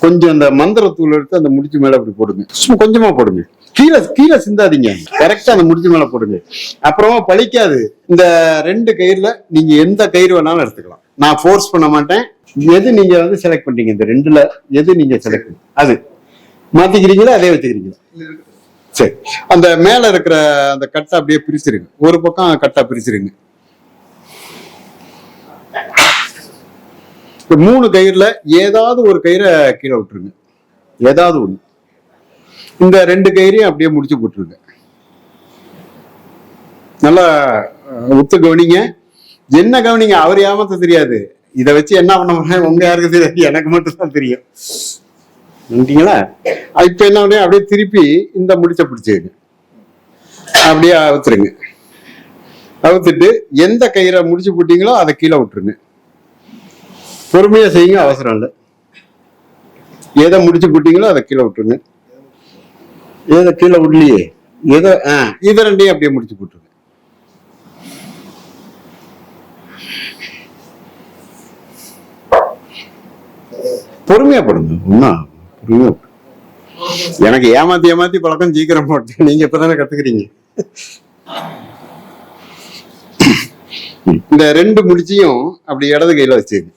கொஞ்சம் அந்த மந்திரத்தூள் எடுத்து அந்த முடிச்சு மேல அப்படி போடுங்க. சும்மா கொஞ்சமா போடுங்க. கீழே கீழே சிந்தாதீங்க. கரெக்டா அந்த முடிச்சு மேல போடுங்க. அப்புறமா பழிக்காது. இந்த 2 கயிறுல நீங்க எந்த கயிறு வேணாலும் எடுத்துக்கலாம். நான் ஃபோர்ஸ் பண்ண மாட்டேன். எது நீங்க வந்து செலக்ட் பண்றீங்க, இந்த 2ல எது நீங்க செலக்ட் அது மாத்திக்கிறீங்களா, அதே வச்சுக்கிறீங்களா? சரி, அந்த மேல இருக்கிற அந்த கட்டை அப்படியே பிரிச்சிருங்க. ஒரு பக்கம் கட்டா பிரிச்சிருங்க. 3 கயிறுல ஏதாவது ஒரு கயிறை கீழே விட்டுருங்க. ஏதாவது ஒண்ணு. இந்த 2 கயிறையும் அப்படியே முடிச்சு போட்டுருங்க. நல்லா உத்து கவனிங்க. என்ன கவனிங்க, அவர் ஏமாத்த தெரியாது. இதை வச்சு என்ன பண்ண முடியும் உங்க யாருக்கு தெரியாது, எனக்கு மட்டும் தான் தெரியும். இப்ப என்ன பண்ண, அப்படியே திருப்பி இந்த முடிச்ச பிடிச்சிருங்க. அப்படியே அவுத்துருங்க. அவுத்துட்டு எந்த கயிறை முடிச்சு போட்டீங்களோ அதை கீழே விட்டுருங்க. பொறுமையா செய்யுங்க, அவசரம் இல்லை. எதை முடிச்சு போட்டீங்களோ அதை கீழே விட்டுருங்க. எதை கீழே விடலையே, ஏதோ இதை 2ஐயும் அப்படியே முடிச்சு போட்டுருங்க. பொறுமையா போடுங்க. ஒன்னா பொறுமையா. எனக்கு ஏமாத்தி பழக்கம், சீக்கிரம் போட்டேன். நீங்க இப்பதானே கத்துக்கிறீங்க. இந்த 2 முடிச்சையும் அப்படி இடது கையில வச்சுங்க.